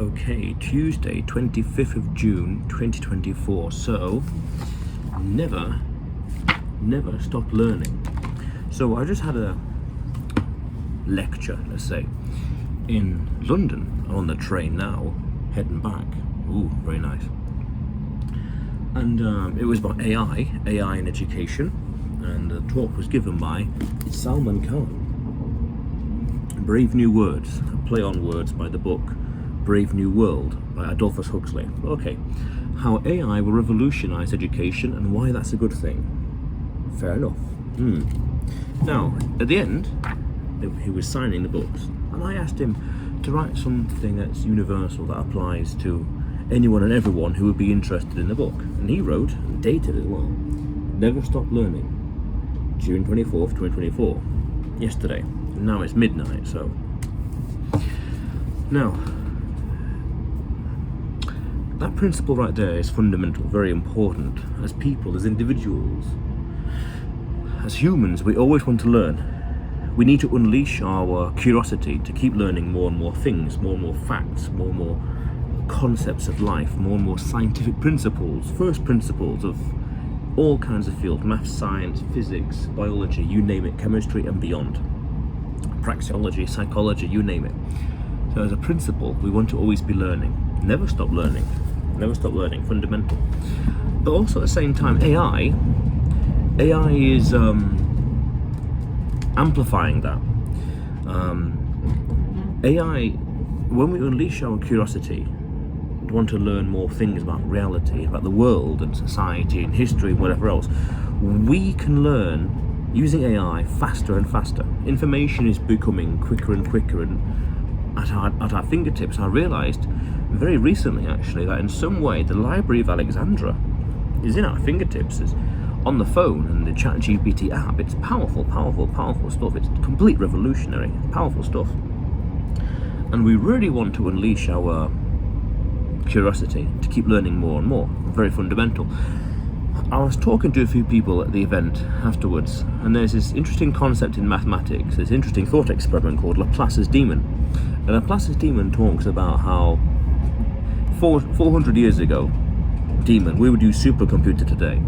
Okay, Tuesday, 25th of June, 2024. So, never stop learning. So I just had a lecture, let's say, in London on the train now, heading back. Ooh, very nice. And it was about AI in education, and the talk was given by Salman Khan. Brave New Words, a play on words by the book Brave New World by Adolphus Huxley. Okay, how AI will revolutionize education and why that's a good thing. Fair enough. Now, at the end, he was signing the books, and I asked him to write something that's universal, that applies to anyone and everyone who would be interested in the book. And he wrote, and dated as well, Never Stop Learning, June 24th, 2024, yesterday. And now it's midnight, so. Now, that principle right there is fundamental, very important. As people, as individuals, as humans, we always want to learn. We need to unleash our curiosity to keep learning more and more things, more and more facts, more and more concepts of life, more and more scientific principles, first principles of all kinds of fields, maths, science, physics, biology, you name it, chemistry and beyond. Praxeology, psychology, you name it. So as a principle, we want to always be learning. Never stop learning, fundamental. But also at the same time, AI is amplifying that. AI, when we unleash our curiosity, want to learn more things about reality, about the world and society and history and whatever else, we can learn using AI faster and faster. Information is becoming quicker and quicker and at our fingertips. I realized very recently actually that in some way the Library of Alexandria is in our fingertips, is on the phone, and the ChatGPT app. It's powerful stuff. It's complete revolutionary, powerful stuff. And we really want to unleash our curiosity to keep learning more and more. Very fundamental. I was talking to a few people at the event afterwards, and there's this interesting concept in mathematics, this interesting thought experiment called Laplace's demon. And Laplace's demon talks about how 400 years ago, demon, we would use supercomputer today,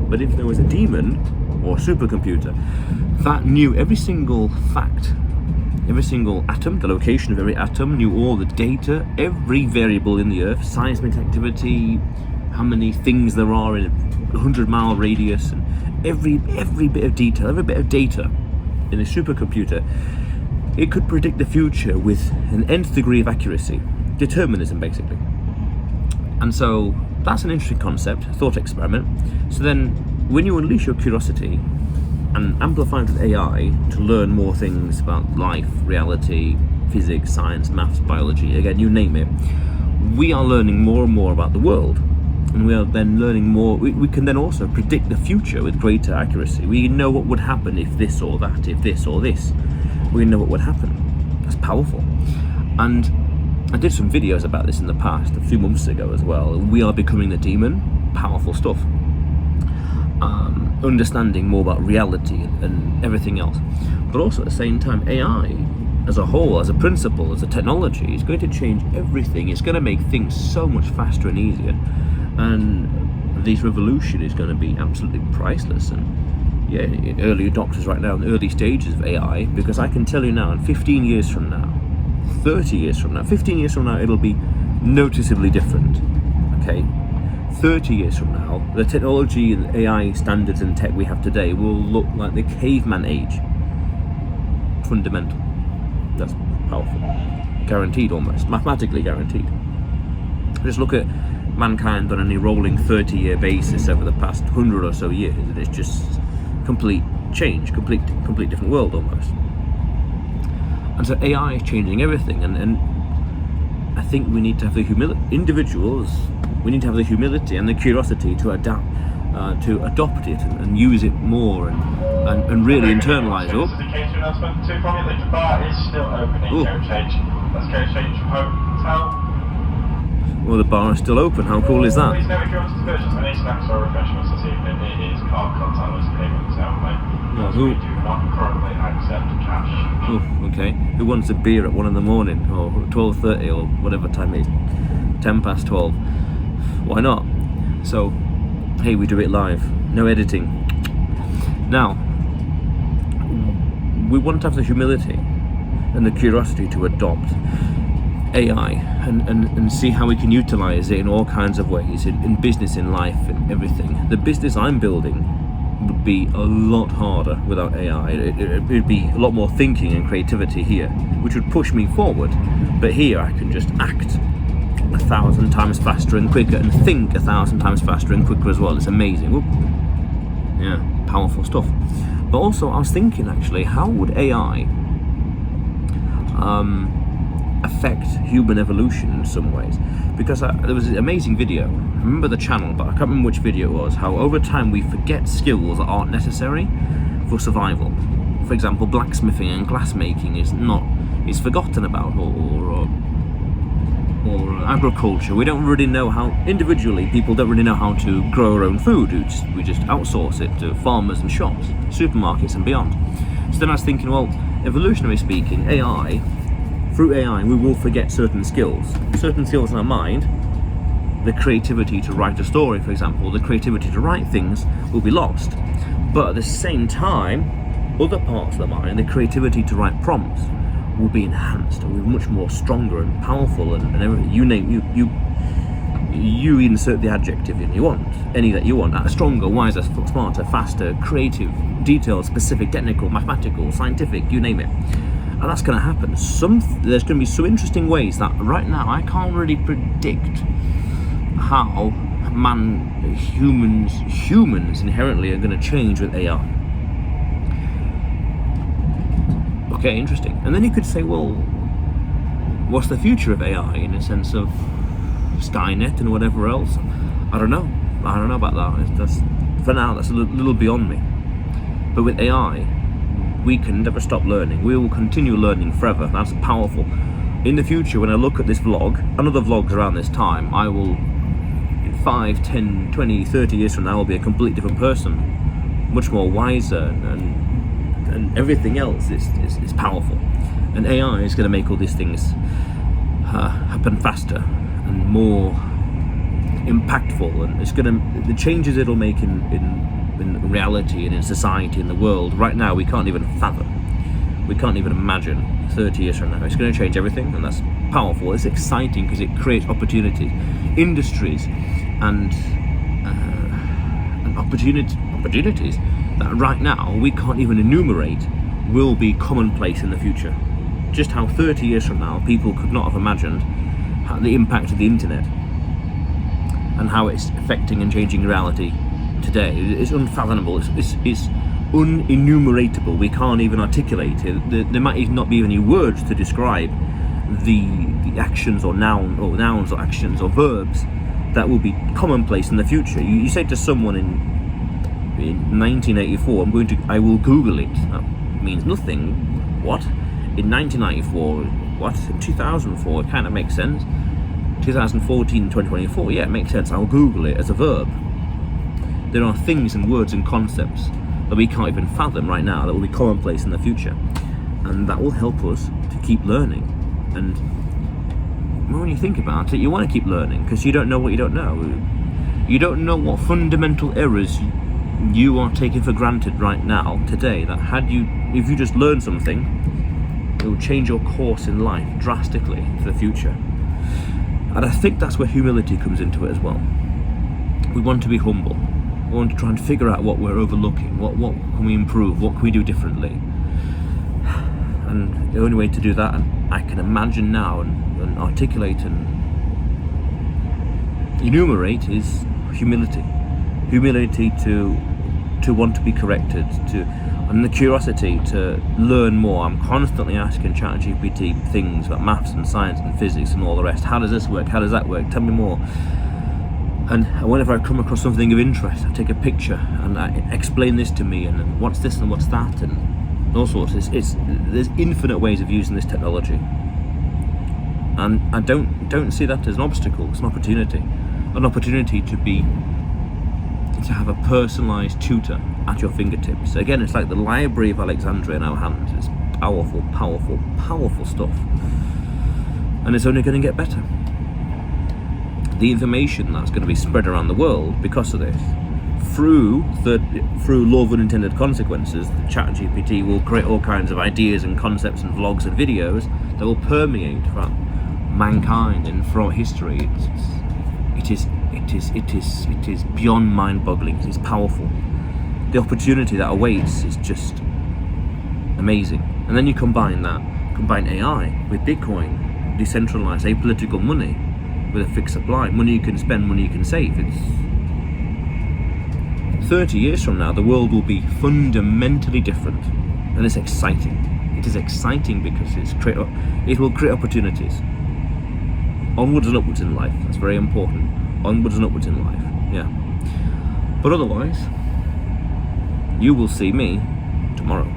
but if there was a demon or supercomputer that knew every single fact, every single atom, the location of every atom, knew all the data, every variable in the earth, seismic activity, how many things there are in a 100-mile radius, and every bit of detail, every bit of data in a supercomputer, it could predict the future with an nth degree of accuracy. Determinism, basically. And so that's an interesting concept, thought experiment. So then when you unleash your curiosity and amplify it with AI to learn more things about life, reality, physics, science, maths, biology, again, you name it, we are learning more and more about the world. And we are then learning more. We can then also predict the future with greater accuracy. We know what would happen if this or that, if this or this. We know what would happen. That's powerful. And I did some videos about this in the past, a few months ago as well. We are becoming the demon. Powerful stuff. Understanding more about reality and everything else. But also at the same time, AI as a whole, as a principle, as a technology, is going to change everything. It's going to make things so much faster and easier. And this revolution is going to be absolutely priceless. And yeah, early adopters right now in the early stages of AI, because I can tell you now, in 15 years from now, 30 years from now, 15 years from now, it'll be noticeably different. Okay, 30 years from now, the technology and AI standards and tech we have today will look like the caveman age. Fundamental. That's powerful. Guaranteed, almost mathematically guaranteed. Just look at mankind on a rolling 30-year basis over the past 100 or so years, and it's just complete change, complete different world almost. And so AI is changing everything, and I think we need to have the individuals, we need to have the humility and the curiosity to adapt, to adopt it and use it more and really internalize it. Indication announcement 2 from you, the bar is still opening. Coach H. That's Coach H from Hotel. Well, the bar is still open. How cool is that? Please note if you want to purchase any snacks or refreshments this evening, it is card contactless payments only. Well, We do not currently accept cash. Oh, okay. Who wants a beer at 1 in the morning, or 12:30, or whatever time it is? 10 past 12. Why not? So, hey, we do it live. No editing. Now, we want to have the humility and the curiosity to adopt AI and see how we can utilize it in all kinds of ways, in business, in life, and everything. The business I'm building would be a lot harder without AI. It would be a lot more thinking and creativity here, which would push me forward. But here I can just act 1,000 times faster and quicker, and think 1,000 times faster and quicker as well. It's amazing. Whoop. Yeah, powerful stuff. But also, I was thinking actually, how would AI affect human evolution in some ways? Because there was an amazing video. I remember the channel, but I can't remember which video it was. How over time we forget skills that aren't necessary for survival. For example, blacksmithing and glassmaking is forgotten about, or agriculture. We don't really know how, individually, people don't really know how to grow our own food. We just outsource it to farmers and shops, supermarkets and beyond. So then I was thinking, well, evolutionary speaking, through AI, we will forget certain skills in our mind. The creativity to write a story, for example, the creativity to write things will be lost. But at the same time, other parts of the mind, the creativity to write prompts, will be enhanced, and will be much more stronger and powerful, and everything. You name, you insert the adjective in you want, any that you want, stronger, wiser, smarter, faster, creative, detailed, specific, technical, mathematical, scientific, you name it. And that's going to happen. There's going to be some interesting ways that right now I can't really predict how humans inherently are going to change with AI. Okay, interesting. And then you could say, well, what's the future of AI in a sense of Skynet and whatever else? I don't know about that. For now, that's a little beyond me. But with AI, we can never stop learning. We will continue learning forever. That's powerful. In the future, when I look at this vlog and other vlogs around this time, I will, in 5, 10, 20, 30 years from now, I'll be a completely different person, much more wiser, and everything else is powerful. And AI is going to make all these things happen faster and more impactful, and it's going to, the changes it'll make in reality and in society, in the world, right now we can't even fathom, we can't even imagine 30 years from now. It's going to change everything, and that's powerful. It's exciting because it creates opportunities, industries, and opportunities that right now we can't even enumerate will be commonplace in the future. Just how 30 years from now people could not have imagined the impact of the internet and how it's affecting and changing reality today. It's unfathomable. It's unenumeratable. We can't even articulate it. There might even not be any words to describe the actions or nouns or actions or verbs that will be commonplace in the future. You say to someone in 1984, I will Google it. That means nothing. What? In 1994, what? In 2004, it kind of makes sense. 2014, 2024, yeah, it makes sense. I'll Google it as a verb. There are things and words and concepts that we can't even fathom right now that will be commonplace in the future. And that will help us to keep learning. And when you think about it, you want to keep learning because you don't know what you don't know. You don't know what fundamental errors you are taking for granted right now, today, that if you just learn something, it will change your course in life drastically for the future. And I think that's where humility comes into it as well. We want to be humble. We want to try and figure out what we're overlooking, what can we improve, what can we do differently. And the only way to do that, I can imagine now and articulate and enumerate, is humility. Humility to want to be corrected, and the curiosity to learn more. I'm constantly asking ChatGPT things about maths and science and physics and all the rest. How does this work? How does that work? Tell me more. And whenever I come across something of interest, I take a picture and I explain this to me, and what's this and what's that, and all sorts. There's infinite ways of using this technology. And I don't see that as an obstacle. It's an opportunity to have a personalised tutor at your fingertips. Again, it's like the Library of Alexandria in our hands. It's powerful, powerful, powerful stuff, and it's only going to get better. The information that's going to be spread around the world because of this, through law of unintended consequences, the ChatGPT will create all kinds of ideas and concepts and vlogs and videos that will permeate throughout mankind and throughout history. It is beyond mind-boggling. It's powerful. The opportunity that awaits is just amazing. And then you combine AI with Bitcoin, decentralized apolitical money with a fixed supply, money you can spend, money you can save. It's 30 years from now, the world will be fundamentally different, and it's exciting. It is exciting because it will create opportunities. Onwards and upwards in life. That's very important. Onwards and upwards in life. Yeah. But otherwise, you will see me tomorrow.